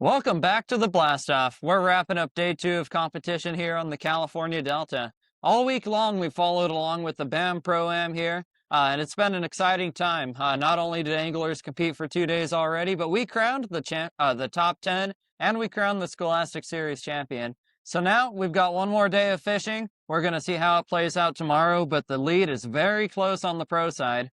Welcome back to the Blast Off. We're wrapping up day 2 of competition here on the California Delta. All week long, we followed along with the BAM Pro-Am here, and it's been an exciting time. Not only did anglers compete for 2 days already, but we crowned the top 10, and we crowned the Scholastic Series Champion. So now we've got one more day of fishing. We're going to see how it plays out tomorrow, but the lead is very close on the pro side.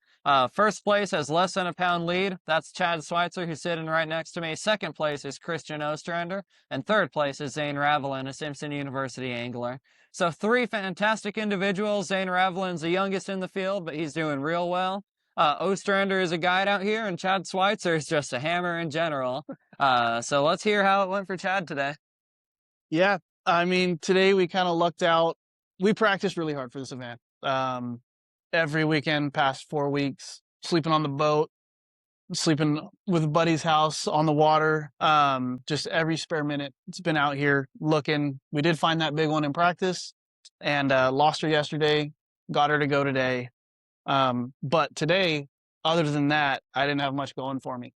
First place has less than a pound lead. That's Chad Sweitzer, who's sitting right next to me. Second place is Christian Ostrander. And third place is Zane Ravelin, a Simpson University angler. So 3 fantastic individuals. Zane Ravelin's the youngest in the field, but he's doing real well. Ostrander is a guide out here, and Chad Sweitzer is just a hammer in general. So let's hear how it went for Chad today. Yeah, I mean, today we kind of lucked out. We practiced really hard for this event. Every weekend, past 4 weeks, sleeping on the boat, sleeping with a buddy's house on the water. Just every spare minute, it's been out here looking. We did find that big one in practice, and lost her yesterday. Got her to go today. But today, other than that, I didn't have much going for me.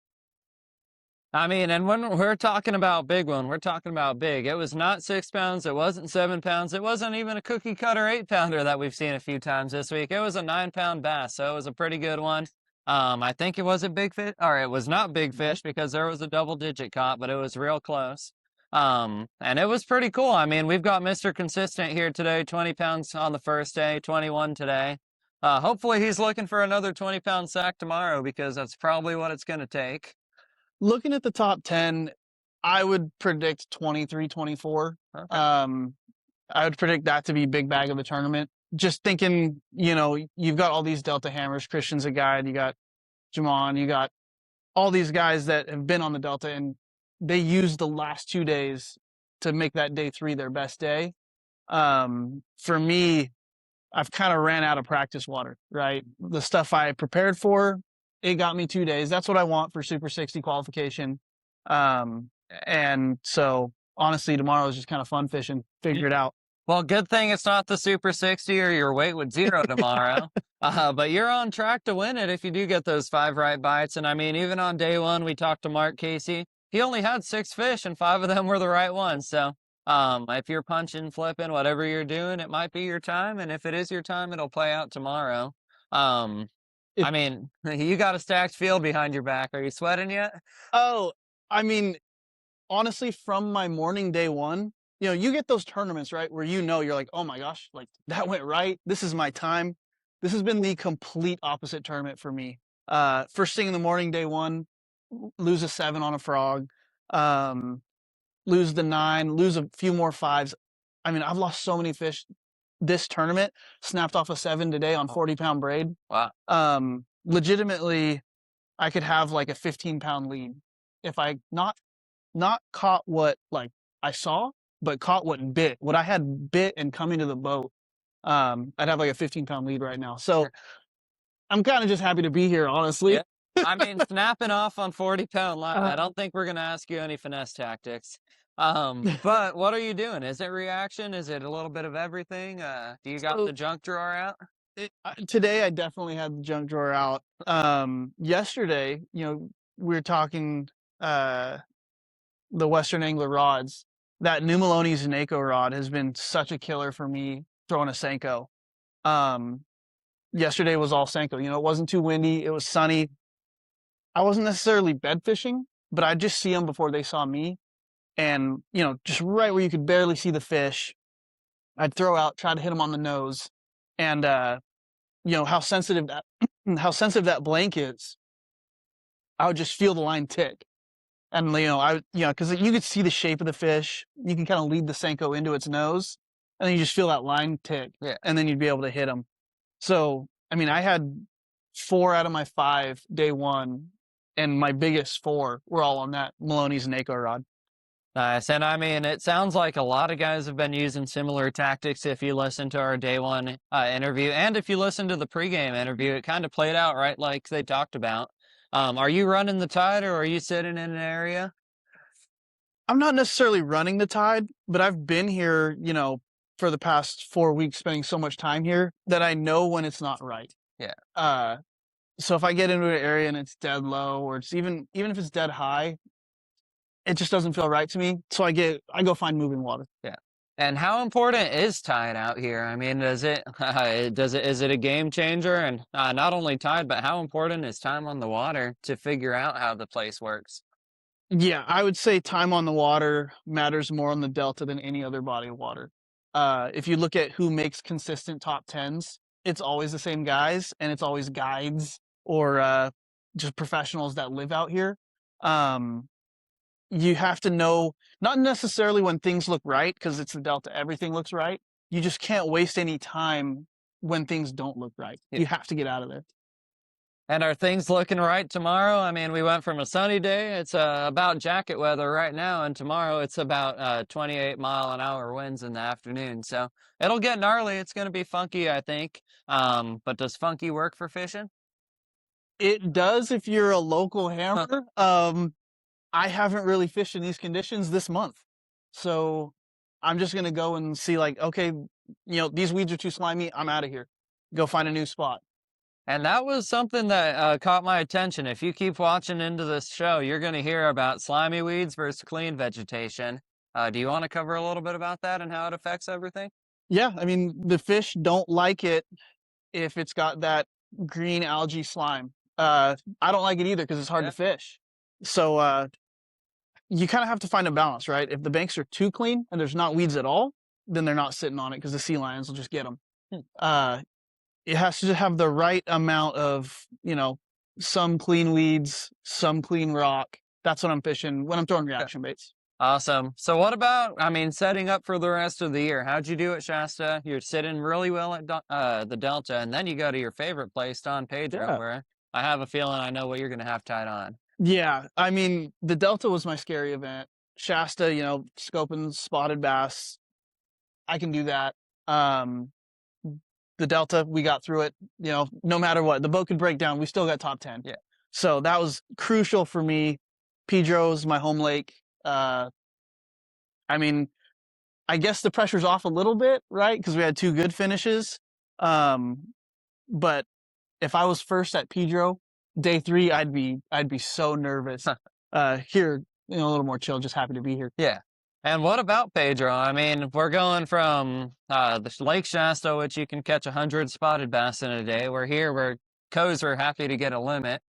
I mean, and when we're talking about big one, we're talking about big. It was not 6 pounds. It wasn't 7 pounds. It wasn't even a cookie cutter 8-pounder that we've seen a few times this week. It was a 9-pound bass. So it was a pretty good one. I think it was a big fish, or it was not big fish because there was a double-digit caught, but it was real close. And it was pretty cool. I mean, we've got Mr. Consistent here today, 20 pounds on the first day, 21 today. Hopefully he's looking for another 20-pound sack tomorrow because that's probably what it's going to take. Looking at the top 10, I would predict 23, 24. Okay. I would predict that to be big bag of the tournament. Just thinking, you've got all these Delta hammers. Christian's a guide. You got Jamon. You got all these guys that have been on the Delta, and they used the last 2 days to make that day 3 their best day. For me, I've kind of ran out of practice water, right? The stuff I prepared for, it got me 2 days. That's what I want for Super 60 qualification. And so honestly, tomorrow is just kind of fun fishing, figure it out. Well, good thing it's not the Super 60 or your weight with 0 tomorrow. But you're on track to win it if you do get those 5 right bites. And I mean, even on day 1, we talked to Mark Casey. He only had 6 fish and 5 of them were the right ones. So if you're punching, flipping, whatever you're doing, it might be your time. And if it is your time, it'll play out tomorrow. I mean, you got a stacked field behind your back. Are you sweating yet? Oh, I mean, honestly, from my morning day 1, you get those tournaments, right? Where you're like, oh my gosh, like that went right. This is my time. This has been the complete opposite tournament for me. First thing in the morning, day 1, lose a 7 on a frog, lose the 9, lose a few more 5s. I mean, I've lost so many fish this tournament, snapped off a 7 today on 40-pound braid. Wow. Legitimately, I could have like a 15-pound lead if I not caught what like I saw, but caught what I had bit and coming to the boat. I'd have like a 15-pound lead right now. So I'm kind of just happy to be here, honestly. Yeah. I mean, snapping off on 40-pound line. I don't think we're going to ask you any finesse tactics. But what are you doing? Is it reaction? Is it a little bit of everything? Do you got the junk drawer out? Today I definitely had the junk drawer out. Yesterday, we were talking the Western Angler rods. That New Maloney's Nako rod has been such a killer for me throwing a Senko. Yesterday was all Senko. It wasn't too windy. It was sunny. I wasn't necessarily bed fishing, but I'd just see them before they saw me. And, just right where you could barely see the fish, I'd throw out, try to hit them on the nose. And, how sensitive that blank is, I would just feel the line tick. And, because you could see the shape of the fish, you can kind of lead the Senko into its nose, and then you just feel that line tick. Yeah. And then you'd be able to hit them. So, I mean, I had 4 out of my 5 day 1, and my biggest 4 were all on that Maloney's Nako rod. Nice. And I mean, it sounds like a lot of guys have been using similar tactics. If you listen to our day 1 interview, and if you listen to the pregame interview, it kind of played out right like they talked about. Are you running the tide, or are you sitting in an area? I'm not necessarily running the tide, but I've been here, for the past 4 weeks, spending so much time here that I know when it's not right. Yeah. So if I get into an area and it's dead low, or it's even if it's dead high, it just doesn't feel right to me. So I go find moving water. Yeah. And how important is tide out here? I mean, is it a game changer? And not only tide, but how important is time on the water to figure out how the place works? Yeah, I would say time on the water matters more on the Delta than any other body of water. If you look at who makes consistent top tens, it's always the same guys, and it's always guides or just professionals that live out here. Um, you have to know, not necessarily when things look right, because it's the Delta, everything looks right. You just can't waste any time when things don't look right. Yeah. You have to get out of there. And are things looking right tomorrow? I mean, we went from a sunny day. It's about jacket weather right now, and tomorrow it's about 28-mile-an-hour winds in the afternoon. So it'll get gnarly. It's going to be funky, I think. But does funky work for fishing? It does if you're a local hammer. I haven't really fished in these conditions this month. So I'm just going to go and see, like, okay, these weeds are too slimy. I'm out of here. Go find a new spot. And that was something that caught my attention. If you keep watching into this show, you're going to hear about slimy weeds versus clean vegetation. Do you want to cover a little bit about that and how it affects everything? Yeah, I mean, the fish don't like it if it's got that green algae slime. I don't like it either because it's hard to fish. So you kind of have to find a balance, right? If the banks are too clean and there's not weeds at all, then they're not sitting on it because the sea lions will just get them. It has to have the right amount of, some clean weeds, some clean rock. That's what I'm fishing when I'm throwing reaction baits. Awesome. So what about, I mean, setting up for the rest of the year? How'd you do at Shasta? You're sitting really well at the Delta, and then you go to your favorite place, Don Pedro, where I have a feeling I know what you're going to have tied on. Yeah, I mean, the Delta was my scary event. Shasta, scoping spotted bass, I can do that. The Delta, we got through it, no matter what. The boat could break down, we still got top 10. Yeah. So that was crucial for me. Pedro's my home lake. I mean, I guess the pressure's off a little bit, right? Because we had 2 good finishes. But if I was first at Pedro, day 3, I'd be so nervous. Here, a little more chill, just happy to be here. Yeah. And what about Pedro? I mean, we're going from the Lake Shasta, which you can catch 100 spotted bass in a day. We're here where co's were happy to get a limit.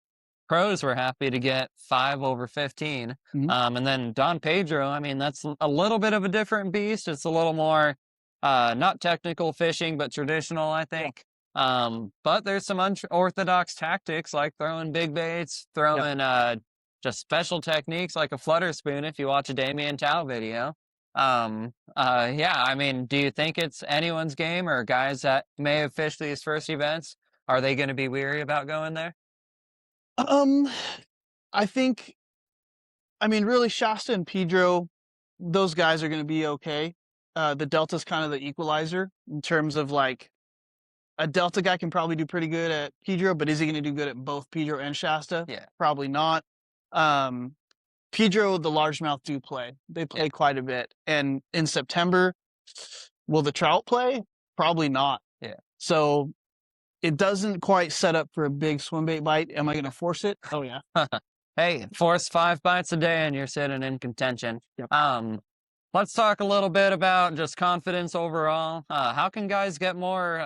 Pros were happy to get 5 over 15. And then Don Pedro, I mean, that's a little bit of a different beast. It's a little more not technical fishing, but traditional, I think. But there's some unorthodox tactics like throwing big baits, throwing just special techniques like a flutter spoon if you watch a Damien Tao video. Yeah, I mean, do you think it's anyone's game, or guys that may have fished these first events, are they going to be weary about going there? I think, really, Shasta and Pedro, those guys are going to be okay. The Delta's kind of the equalizer in terms of, like, a Delta guy can probably do pretty good at Pedro, but is he going to do good at both Pedro and Shasta? Yeah. Probably not. Pedro, the largemouth do play. They play quite a bit. And in September, will the trout play? Probably not. Yeah. So it doesn't quite set up for a big swim bait bite. Am I going to force it? Oh, yeah. Hey, force 5 bites a day and you're sitting in contention. Yep. Let's talk a little bit about just confidence overall. How can guys get more,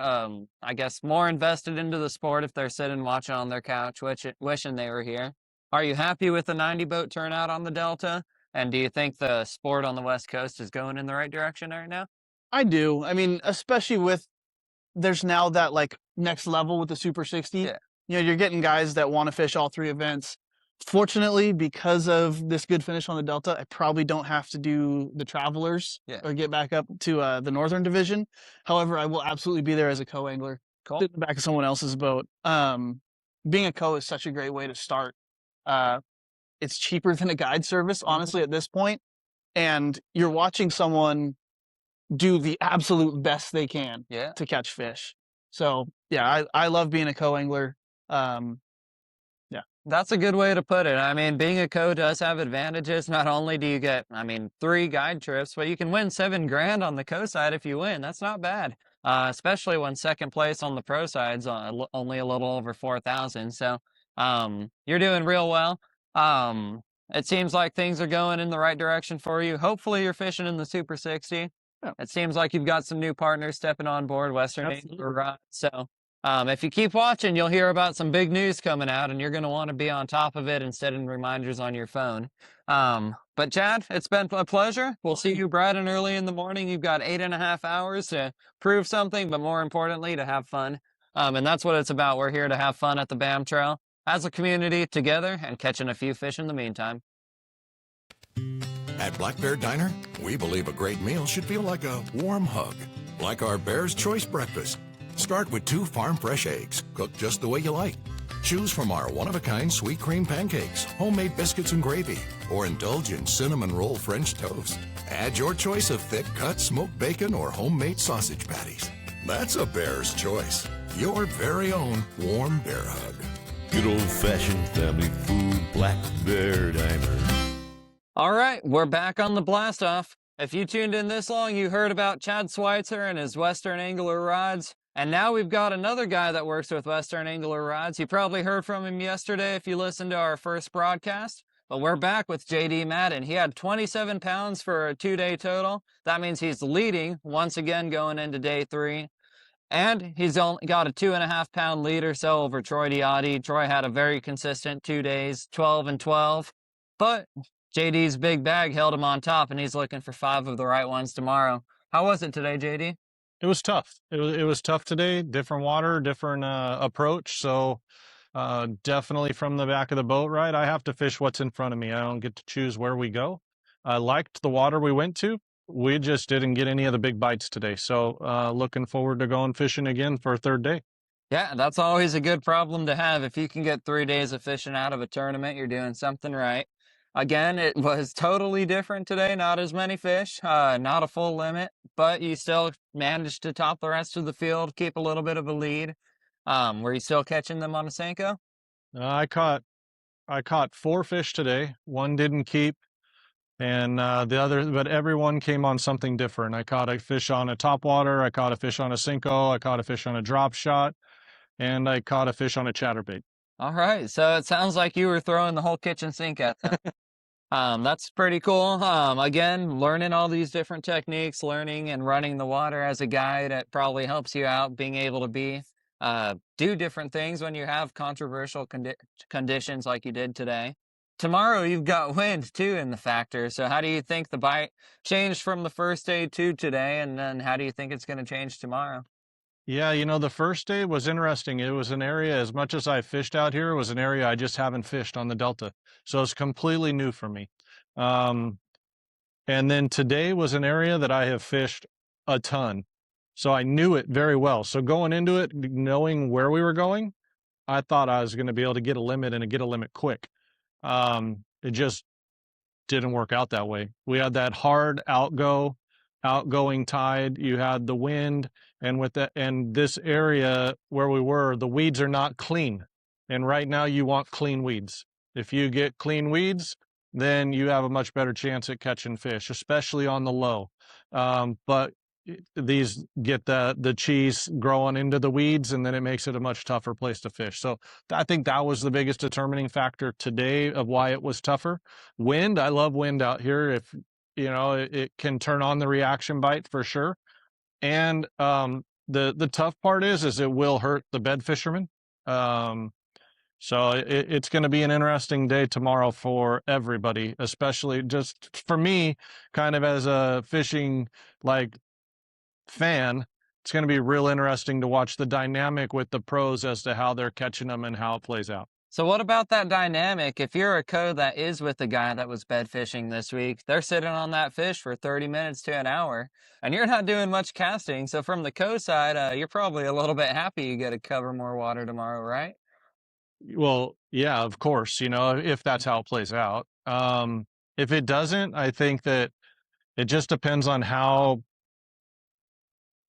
I guess, more invested into the sport if they're sitting watching on their couch, wishing they were here? Are you happy with the 90 boat turnout on the Delta? And do you think the sport on the West Coast is going in the right direction right now? I do. I mean, especially with, there's now that, like, next level with the Super 60. Yeah. You're getting guys that want to fish all 3 events. Fortunately, because of this good finish on the Delta, I probably don't have to do the Travelers or get back up to the Northern Division. However, I will absolutely be there as a co-angler. Cool. Sit in the back of someone else's boat. Being a co is such a great way to start. It's cheaper than a guide service, honestly, at this point. And you're watching someone do the absolute best they can to catch fish. So, yeah, I love being a co-angler. That's a good way to put it. I mean, being a co does have advantages. Not only do you get, 3 guide trips, but you can win $7,000 on the co side if you win. That's not bad, especially when second place on the pro side's only a little over 4,000. So you're doing real well. It seems like things are going in the right direction for you. Hopefully, you're fishing in the Super 60. Yeah. It seems like you've got some new partners stepping on board, Western Angler Rod. So, if you keep watching, you'll hear about some big news coming out, and you're going to want to be on top of it instead of reminders on your phone. But Chad, it's been a pleasure. We'll see you bright and early in the morning. You've got 8.5 hours to prove something, but more importantly, to have fun. And that's what it's about. We're here to have fun at the BAM Trail as a community together and catching a few fish in the meantime. At Black Bear Diner, we believe a great meal should feel like a warm hug, like our Bear's Choice breakfast. Start with 2 farm-fresh eggs, cooked just the way you like. Choose from our one-of-a-kind sweet cream pancakes, homemade biscuits and gravy, or indulge in cinnamon roll French toast. Add your choice of thick-cut smoked bacon or homemade sausage patties. That's a Bear's Choice. Your very own warm bear hug. Good old-fashioned family food, Black Bear Diner. All right, we're back on the blast off. If you tuned in this long, you heard about Chad Sweitzer and his Western Angler rods. And now we've got another guy that works with Western Angler rods. You probably heard from him yesterday if you listened to our first broadcast. But we're back with JD Madden. He had 27 pounds for a 2-day total. That means he's leading once again going into day 3. And he's only got a 2.5 pound lead or so over Troy Diotti. Troy had a very consistent 2 days, 12 and 12. But JD's big bag held him on top, and he's looking for 5 of the right ones tomorrow. How was it today, JD? It was tough. It was tough today. Different water, different approach. So definitely from the back of the boat, right? I have to fish what's in front of me. I don't get to choose where we go. I liked the water we went to. We just didn't get any of the big bites today. So looking forward to going fishing again for a 3rd day. Yeah, that's always a good problem to have. If you can get 3 days of fishing out of a tournament, you're doing something right. Again, it was totally different today. Not as many fish, not a full limit, but you still managed to top the rest of the field, keep a little bit of a lead. Were you still catching them on a Senko? I caught 4 fish today. 1 didn't keep, and but everyone came on something different. I caught a fish on a topwater. I caught a fish on a Senko. I caught a fish on a drop shot, and I caught a fish on a chatterbait. All right, so it sounds like you were throwing the whole kitchen sink at them. That's pretty cool. Again, learning all these different techniques, learning and running the water as a guide, it probably helps you out being able to do different things when you have controversial conditions like you did today. Tomorrow you've got wind too in the factor. So how do you think the bite changed from the first day to today? And then how do you think it's going to change tomorrow? Yeah, the first day was interesting. It was an area, as much as I fished out here, it was an area I just haven't fished on the Delta. So it's completely new for me. And then today was an area that I have fished a ton. So I knew it very well. So going into it, knowing where we were going, I thought I was going to be able to get a limit and get a limit quick. It just didn't work out that way. We had that hard outgoing tide. You had the wind, and this area where we were, the weeds are not clean. And right now you want clean weeds. If you get clean weeds, then you have a much better chance at catching fish, especially on the low. But these get the cheese growing into the weeds, and then it makes it a much tougher place to fish. So I think that was the biggest determining factor today of why it was tougher. Wind, I love wind out here. If it can turn on the reaction bite for sure. And the tough part is it will hurt the bed fishermen. So it's going to be an interesting day tomorrow for everybody, especially just for me, kind of as a fishing fan. It's going to be real interesting to watch the dynamic with the pros as to how they're catching them and how it plays out. So what about that dynamic? If you're a co that is with the guy that was bed fishing this week, they're sitting on that fish for 30 minutes to an hour, and you're not doing much casting. So from the co side, you're probably a little bit happy you get to cover more water tomorrow, right? Well, yeah, of course, if that's how it plays out. If it doesn't, I think that it just depends on how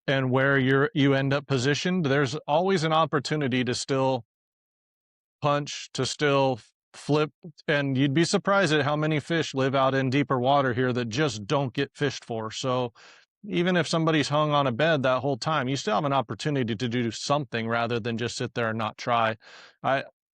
and where you end up positioned. There's always an opportunity to still punch, to still flip, and you'd be surprised at how many fish live out in deeper water here that just don't get fished for. So even if somebody's hung on a bed that whole time, you still have an opportunity to do something rather than just sit there and not try.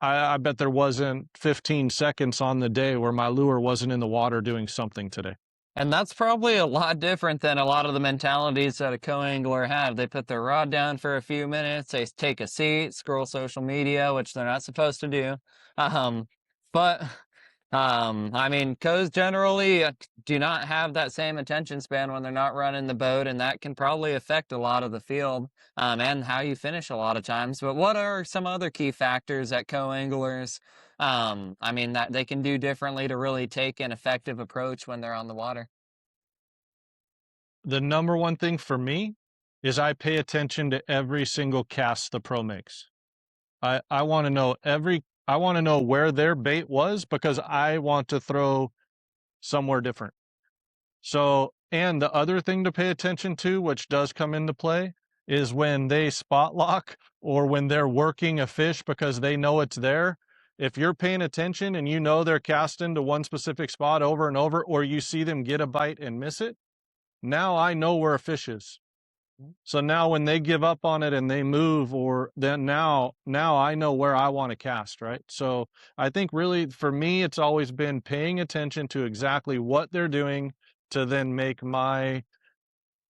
I bet there wasn't 15 seconds on the day where my lure wasn't in the water doing something today. And that's probably a lot different than a lot of the mentalities that a co-angler have. They put their rod down for a few minutes, they take a seat, scroll social media, which they're not supposed to do. Um, but I mean, co's generally do not have that same attention span when they're not running the boat, and that can probably affect a lot of the field and how you finish a lot of times. But what are some other key factors that co-anglers, I mean, that they can do differently to really take an effective approach when they're on the water? The number one thing for me is I pay attention to every single cast the pro makes. I want to know I want to know where their bait was because I want to throw somewhere different. So, and the other thing to pay attention to, which does come into play, is when they spot lock or when they're working a fish because they know it's there. If you're paying attention and you know they're casting to one specific spot over and over, or you see them get a bite and miss it, now I know where a fish is. So now when they give up on it and they move, or then now I know where I want to cast, right? So I think really for me, it's always been paying attention to exactly what they're doing to then make my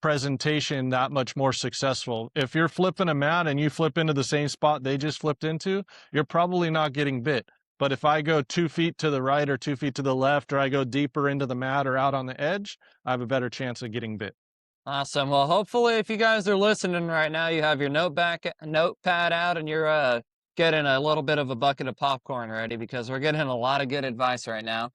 presentation that much more successful. If you're flipping a mat and you flip into the same spot they just flipped into, you're probably not getting bit. But if I go 2 feet to the right or 2 feet to the left, or I go deeper into the mat or out on the edge, I have a better chance of getting bit. Awesome. Well, hopefully, if you guys are listening right now, you have your notepad out and you're getting a little bit of a bucket of popcorn ready because we're getting a lot of good advice right now.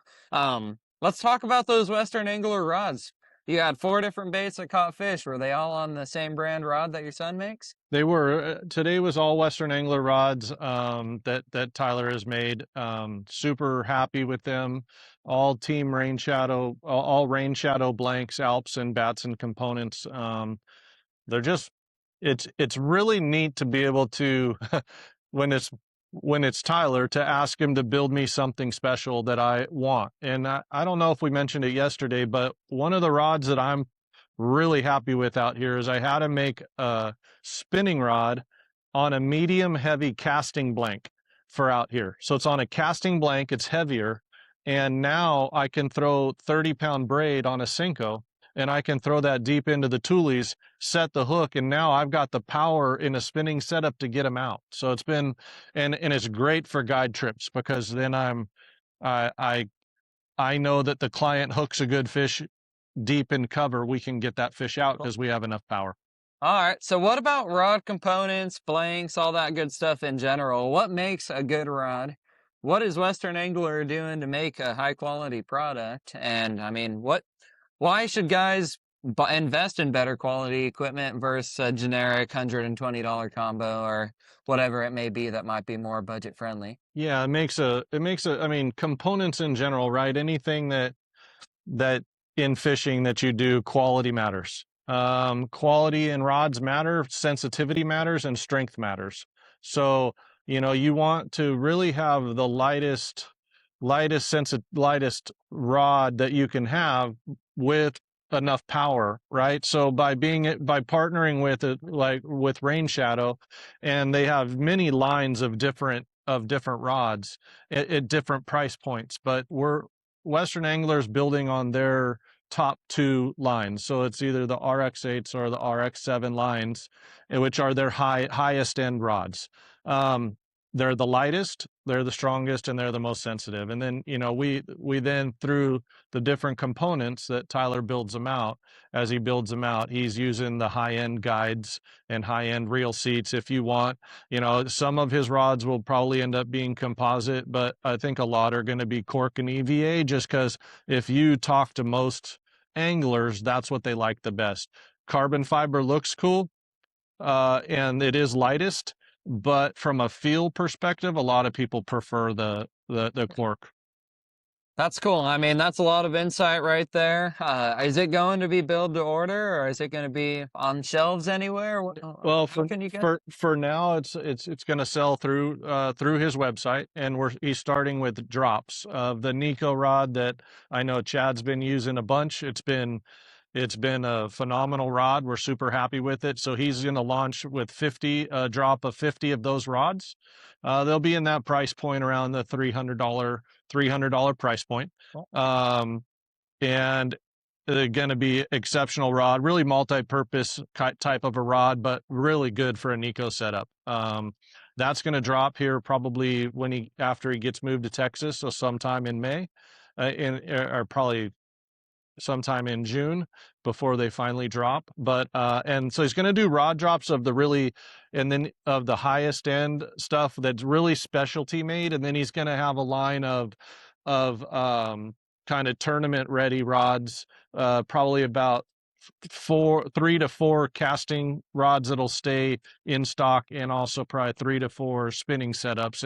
Let's talk about those Western Angler rods. You had 4 different baits that caught fish. Were they all on the same brand rod that your son makes? They were. Today was all Western Angler rods that Tyler has made. Super happy with them. All team Rain Shadow, all Rain Shadow blanks, Alps, and Batson components. They're just. It's really neat to be able to when it's Tyler to ask him to build me something special that I want. And I don't know if we mentioned it yesterday, but one of the rods that I'm really happy with out here is I had to make a spinning rod on a medium heavy casting blank for out here. So it's on a casting blank, it's heavier, and now I can throw 30-pound braid on a Senko, and I can throw that deep into the toolies, set the hook, and now I've got the power in a spinning setup to get them out. So it's been, and it's great for guide trips because then I know that the client hooks a good fish deep in cover, we can get that fish out because we have enough power. All right. So what about rod components, blanks, all that good stuff in general? What makes a good rod? What is Western Angler doing to make a high quality product? And I mean, why should guys invest in better quality equipment versus a generic $120 combo or whatever it may be that might be more budget friendly? Yeah, I mean, components in general, right? Anything that in fishing that you do, quality matters. Quality in rods matter, sensitivity matters, and strength matters. So, you want to really have the lightest rod that you can have with enough power, right? So by partnering with it, like with Rain Shadow, and they have many lines of different rods at different price points, but Western Anglers building on their top 2 lines. So it's either the RX8s or the RX7 lines, which are their highest end rods. They're the lightest, they're the strongest, and they're the most sensitive. And then, we then, through the different components that Tyler builds them out, as he builds them out, he's using the high-end guides and high-end reel seats. If you want, some of his rods will probably end up being composite, but I think a lot are going to be cork and EVA, just because if you talk to most anglers, that's what they like the best. Carbon fiber looks cool, and it is lightest, but from a feel perspective, a lot of people prefer the cork. That's cool. I mean, that's a lot of insight right there. Is it going to be build to order, or is it going to be on shelves anywhere? Well, for now, it's going to sell through his website, and he's starting with drops of the Nico rod that I know Chad's been using a bunch. It's been It's been a phenomenal rod. We're super happy with it. So he's going to launch with 50, a drop of 50 of those rods. They'll be in that price point around the $300 price point. And they're going to be exceptional rod, really multi-purpose type of a rod, but really good for a Nico setup. That's going to drop here probably after he gets moved to Texas, so sometime in May, or probably sometime in June before they finally drop. But and so he's going to do rod drops of and then of the highest end stuff that's really specialty made, and then he's going to have a line of kind of tournament ready rods, probably about 3 to 4 casting rods that'll stay in stock, and also probably 3 to 4 spinning setups,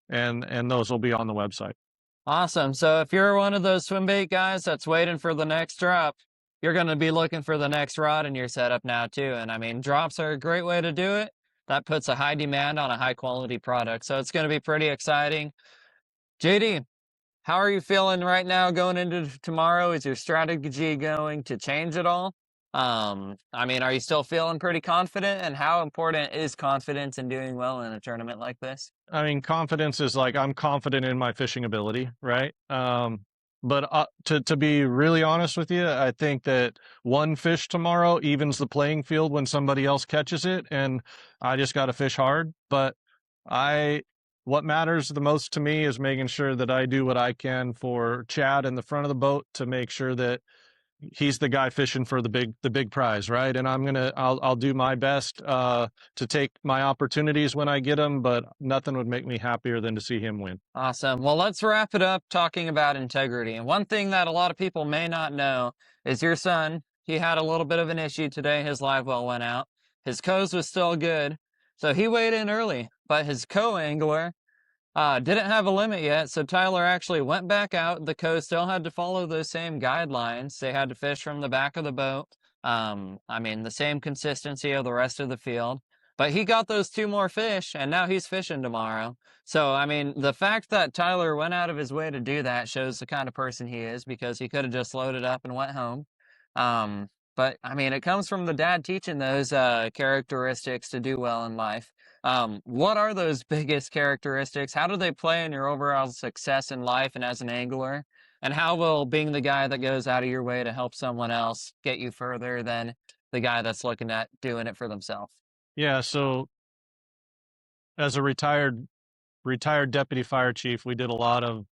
and those will be on the website. Awesome. So if you're one of those swim bait guys that's waiting for the next drop, you're going to be looking for the next rod in your setup now too. And I mean, drops are a great way to do it. That puts a high demand on a high quality product. So it's going to be pretty exciting. JD, how are you feeling right now going into tomorrow? Is your strategy going to change at all? I mean, are you still feeling pretty confident? And how important is confidence in doing well in a tournament like this? I mean, confidence is like, I'm confident in my fishing ability, right? But to be really honest with you, I think that one fish tomorrow evens the playing field when somebody else catches it, and I just got to fish hard. But what matters the most to me is making sure that I do what I can for Chad in the front of the boat to make sure that he's the guy fishing for the big prize, right? And I'll do my best to take my opportunities when I get them, but nothing would make me happier than to see him win. Awesome. Well, let's wrap it up talking about integrity. And one thing that a lot of people may not know is your son, he had a little bit of an issue today. His live well went out. His coast was still good, so he weighed in early, but his co-angler didn't have a limit yet, so Tyler actually went back out. The co still had to follow those same guidelines. They had to fish from the back of the boat. I mean, the same consistency of the rest of the field. But he got those 2 more fish, and now he's fishing tomorrow. So, I mean, the fact that Tyler went out of his way to do that shows the kind of person he is, because he could have just loaded up and went home. But, I mean, it comes from the dad teaching those characteristics to do well in life. What are those biggest characteristics? How do they play in your overall success in life and as an angler? And how will being the guy that goes out of your way to help someone else get you further than the guy that's looking at doing it for themselves? Yeah, so as a retired deputy fire chief, we did a lot of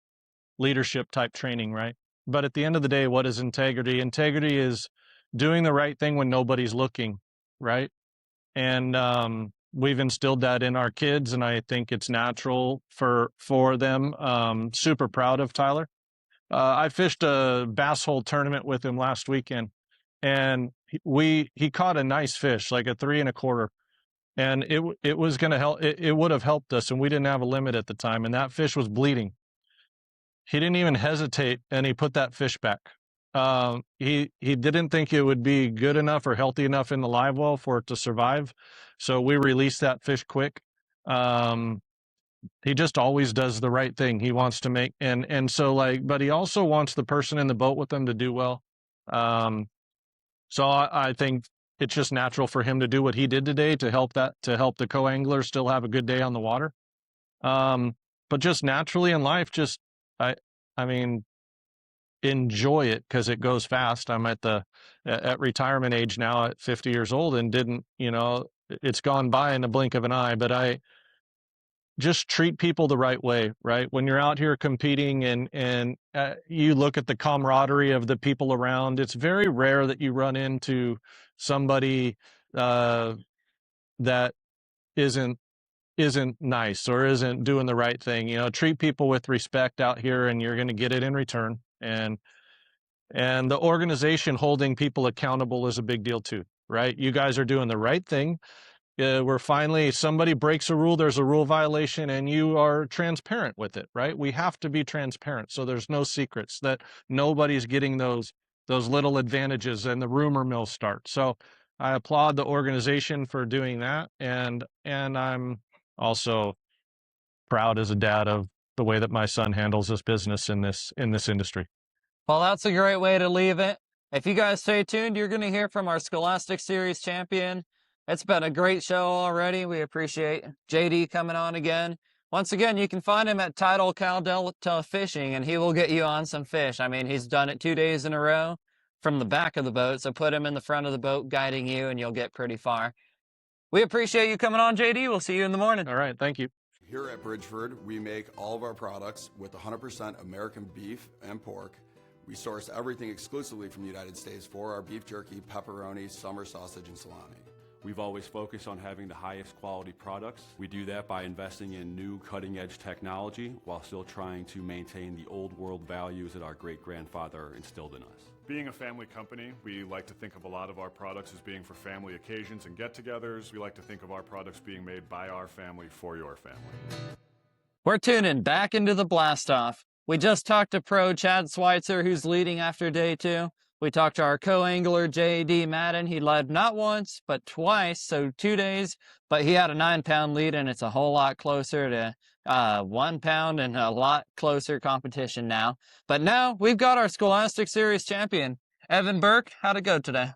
leadership type training, right? But at the end of the day, what is integrity? Integrity is doing the right thing when nobody's looking, right? And we've instilled that in our kids, and I think it's natural for them. Super proud of Tyler. I fished a bass hole tournament with him last weekend, and he caught a nice fish, like a 3 1/4, and it was going to help. It would have helped us, and we didn't have a limit at the time, and that fish was bleeding. He didn't even hesitate, and he put that fish back. He didn't think it would be good enough or healthy enough in the live well for it to survive, so we released that fish quick. He just always does the right thing. He wants to make and so but he also wants the person in the boat with him to do well. So I think it's just natural for him to do what he did today to help the co-angler still have a good day on the water. But just naturally in life, I mean, enjoy it, because it goes fast. I'm at retirement age now at 50 years old, and it's gone by in the blink of an eye, but I just treat people the right way, right? When you're out here competing and you look at the camaraderie of the people around, it's very rare that you run into somebody that isn't nice or isn't doing the right thing. Treat people with respect out here, and you're going to get it in return. And the organization holding people accountable is a big deal too, right? You guys are doing the right thing. We're finally, somebody breaks a rule, there's a rule violation, and you are transparent with it, right? We have to be transparent, so there's no secrets, that nobody's getting those little advantages and the rumor mill start. So I applaud the organization for doing that, and I'm also proud as a dad of the way that my son handles this business in this industry. Well, that's a great way to leave it. If you guys stay tuned, you're going to hear from our Scholastic Series champion. It's been a great show already. We appreciate JD coming on again. Once again, you can find him at Tidal Cal Delta Fishing, and he will get you on some fish. I mean, he's done it 2 days in a row from the back of the boat, so put him in the front of the boat guiding you, and you'll get pretty far. We appreciate you coming on, JD. We'll see you in the morning. All right, thank you. Here at Bridgeford, we make all of our products with 100% American beef and pork. We source everything exclusively from the United States for our beef jerky, pepperoni, summer sausage, and salami. We've always focused on having the highest quality products. We do that by investing in new cutting-edge technology while still trying to maintain the old world values that our great-grandfather instilled in us. Being a family company, we like to think of a lot of our products as being for family occasions and get-togethers. We like to think of our products being made by our family for your family. We're tuning back into the blast-off. We just talked to pro Chad Sweitzer, who's leading after day 2. We talked to our co-angler, J.D. Madden. He led not once, but twice, so 2 days. But he had a 9-pound lead, and it's a whole lot closer to 1 pound and a lot closer competition now. But now we've got our Scholastic Series champion, Evan Birck. How'd it go today?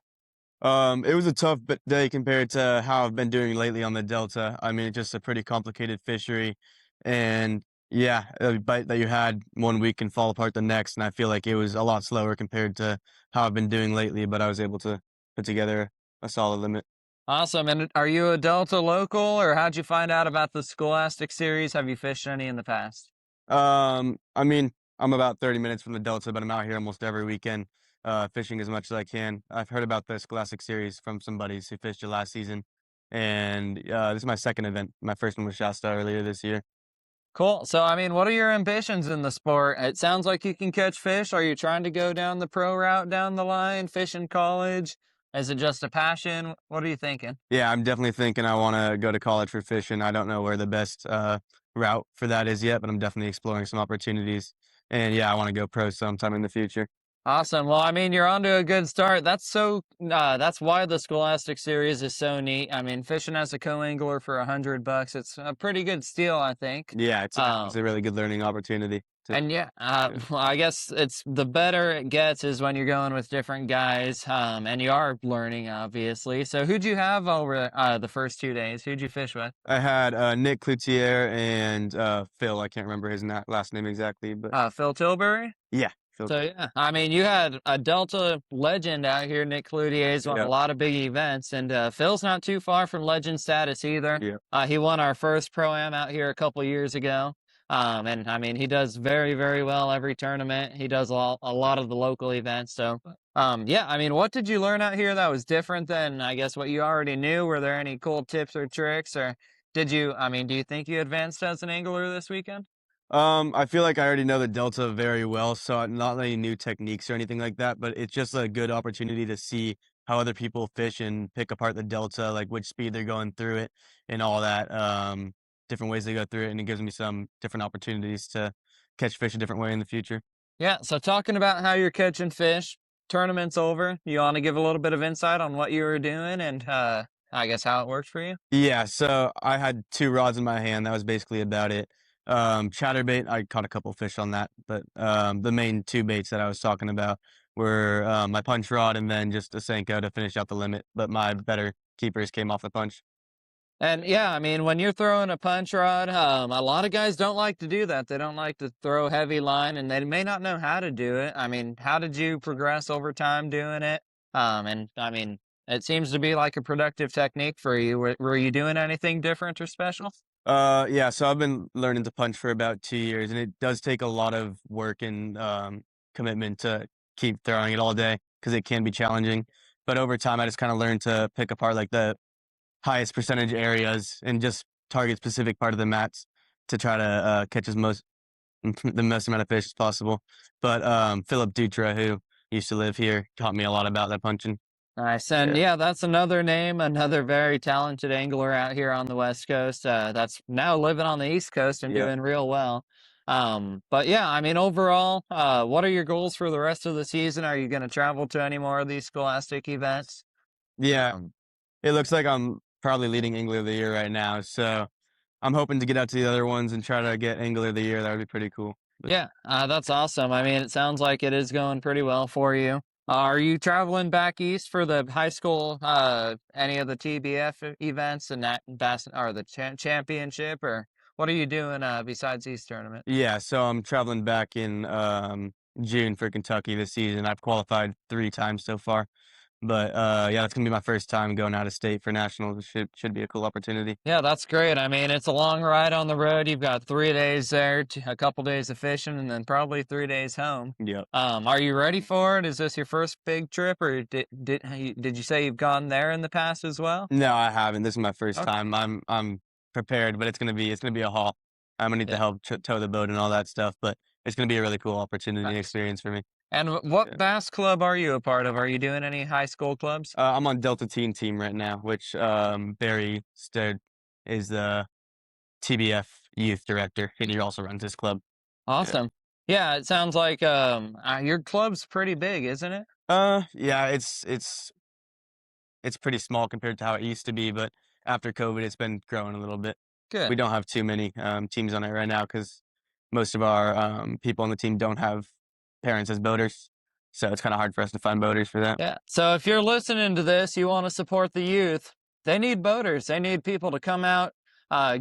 It was a tough day compared to how I've been doing lately on the Delta. I mean, it's just a pretty complicated fishery. And yeah, a bite that you had one week can fall apart the next. And I feel like it was a lot slower compared to how I've been doing lately, but I was able to put together a solid limit. Awesome. And are you a Delta local, or how'd you find out about the Scholastic Series? Have you fished any in the past? I mean, I'm about 30 minutes from the Delta, but I'm out here almost every weekend, fishing as much as I can. I've heard about the Scholastic Series from some buddies who fished it last season. And this is my second event. My first one was Shasta earlier this year. Cool. So, I mean, what are your ambitions in the sport? It sounds like you can catch fish. Are you trying to go down the pro route down the line, fish in college? Is it just a passion? What are you thinking? Yeah, I'm definitely thinking I want to go to college for fishing. I don't know where the best route for that is yet, but I'm definitely exploring some opportunities. And yeah, I want to go pro sometime in the future. Awesome. Well, I mean, you're on to a good start. That's why the Scholastic Series is so neat. I mean, fishing as a co-angler for $100, it's a pretty good steal, I think. Yeah, it's a really good learning opportunity. And yeah, well, I guess it's the better it gets is when you're going with different guys, and you are learning, obviously. So who'd you have over the first 2 days? Who'd you fish with? I had Nick Cloutier and Phil. I can't remember his last name exactly, but Phil Tilbury? Yeah. So, yeah, I mean, you had a Delta legend out here, Nick Cloutier's won a lot of big events, and Phil's not too far from legend status either. Yeah. He won our first Pro-Am out here a couple years ago. And I mean, he does very, very well every tournament. He does a lot of the local events. So, yeah, I mean, what did you learn out here that was different than, I guess, what you already knew? Were there any cool tips or tricks, or do you think you advanced as an angler this weekend? I feel like I already know the Delta very well, so not any new techniques or anything like that, but it's just a good opportunity to see how other people fish and pick apart the Delta, like which speed they're going through it and all that, different ways they go through it, and it gives me some different opportunities to catch fish a different way in the future. Yeah, so talking about how you're catching fish, tournament's over. You want to give a little bit of insight on what you were doing and I guess how it worked for you? Yeah, so I had 2 rods in my hand. That was basically about it. Chatterbait, I caught a couple fish on that, but the main 2 baits that I was talking about were my punch rod and then just a Senko to finish out the limit, but my better keepers came off the punch. And yeah, I mean, when you're throwing a punch rod, a lot of guys don't like to do that. They don't like to throw heavy line, and they may not know how to do it. I mean, how did you progress over time doing it? And I mean, it seems to be like a productive technique for you. Were you doing anything different or special? Yeah, so I've been learning to punch for about 2 years, and it does take a lot of work and commitment to keep throwing it all day because it can be challenging. But over time, I just kind of learned to pick apart like the highest percentage areas and just target specific part of the mats to try to catch the most amount of fish as possible. But Philip Dutra, who used to live here, taught me a lot about that punching. Nice. And yeah, that's another name, another very talented angler out here on the West Coast that's now living on the East Coast and doing real well. But yeah, I mean, overall, what are your goals for the rest of the season? Are you going to travel to any more of these Scholastic events? Yeah, it looks like I'm probably leading Angler of the Year right now. So I'm hoping to get out to the other ones and try to get Angler of the Year. That would be pretty cool. Yeah, that's awesome. I mean, it sounds like it is going pretty well for you. Are you traveling back east for the high school, any of the TBF events and that or the championship, or what are you doing besides these tournament? Yeah, so I'm traveling back in June for Kentucky this season. I've qualified 3 times so far. But yeah, that's gonna be my first time going out of state for nationals. It should be a cool opportunity. Yeah, that's great. I mean, it's a long ride on the road. You've got 3 days there, a couple days of fishing, and then probably 3 days home. Yep. Are you ready for it? Is this your first big trip, or did you say you've gone there in the past as well? No, I haven't. This is my first Okay. time. I'm prepared, but it's gonna be a haul. I'm gonna need to Yeah. help tow the boat and all that stuff, but it's gonna be a really cool opportunity and Nice. experience for me. And what Yeah. bass club are you a part of? Are you doing any high school clubs? I'm on Delta Teen Team right now, which Barry Stead is the TBF youth director, and he also runs this club. Awesome. Yeah, it sounds like your club's pretty big, isn't it? Yeah, it's pretty small compared to how it used to be, but after COVID, it's been growing a little bit. Good. We don't have too many teams on it right now because most of our people on the team don't have parents as boaters, so it's kind of hard for us to find boaters for that. Yeah. So if you're listening to this, you want to support the youth, they need boaters. They need people to come out,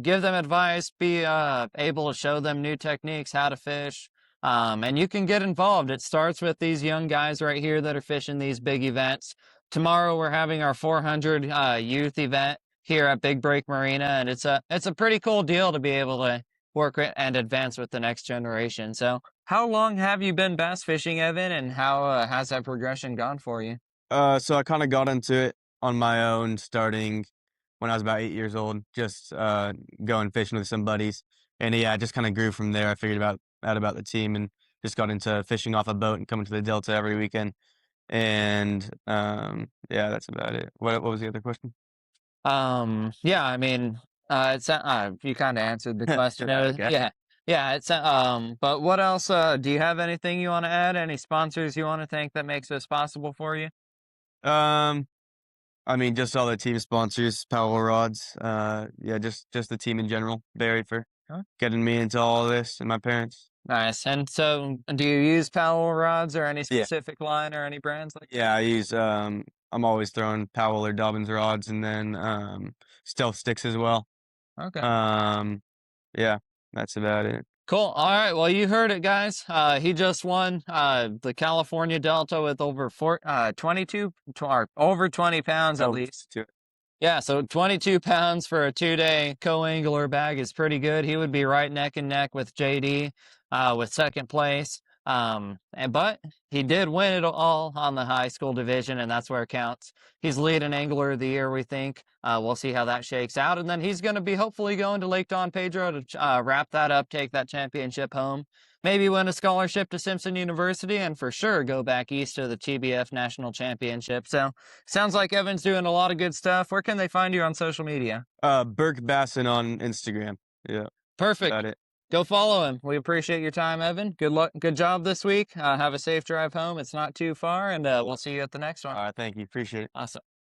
give them advice, be able to show them new techniques, how to fish. And you can get involved. It starts with these young guys right here that are fishing these big events. Tomorrow we're having our 400 youth event here at Big Break Marina, and it's a pretty cool deal to be able to work and advance with the next generation. So how long have you been bass fishing, Evan, and how has that progression gone for you? So I kind of got into it on my own, starting when I was about 8 years old, just going fishing with some buddies, and yeah, I just kind of grew from there. I figured out about the team and just got into fishing off a boat and coming to the Delta every weekend. And yeah, that's about it. What was the other question? Yeah, I mean, you kind of answered the question. Okay. Yeah, yeah. But what else? Do you have anything you want to add? Any sponsors you want to thank that makes this possible for you? Um, I mean, just all the team sponsors, Powell Rods. Yeah, just the team in general. Barry for Huh? getting me into all of this, and my parents. Nice. And so, do you use Powell rods or any Yeah. specific line or any brands like? Yeah, I use I'm always throwing Powell or Dobbins rods, and then Stealth sticks as well. Okay. Yeah, that's about it. Cool. All right. Well, you heard it, guys. He just won the California Delta with over 22 or over 20 pounds at Oh, least. to- Yeah, so 22 pounds for a 2-day co-angler bag is pretty good. He would be right neck and neck with JD with second place. But he did win it all on the high school division, and that's where it counts. He's leading angler of the year, we think. We'll see how that shakes out. And then he's going to be hopefully going to Lake Don Pedro to wrap that up, take that championship home, maybe win a scholarship to Simpson University, and for sure go back east to the TBF National Championship. So sounds like Evan's doing a lot of good stuff. Where can they find you on social media? Birck Bassin on Instagram. Yeah, Perfect. got it. Go follow him. We appreciate your time, Evan. Good luck. Good job this week. Have a safe drive home. It's not too far, and we'll see you at the next one. All right, thank you. Appreciate it. Awesome.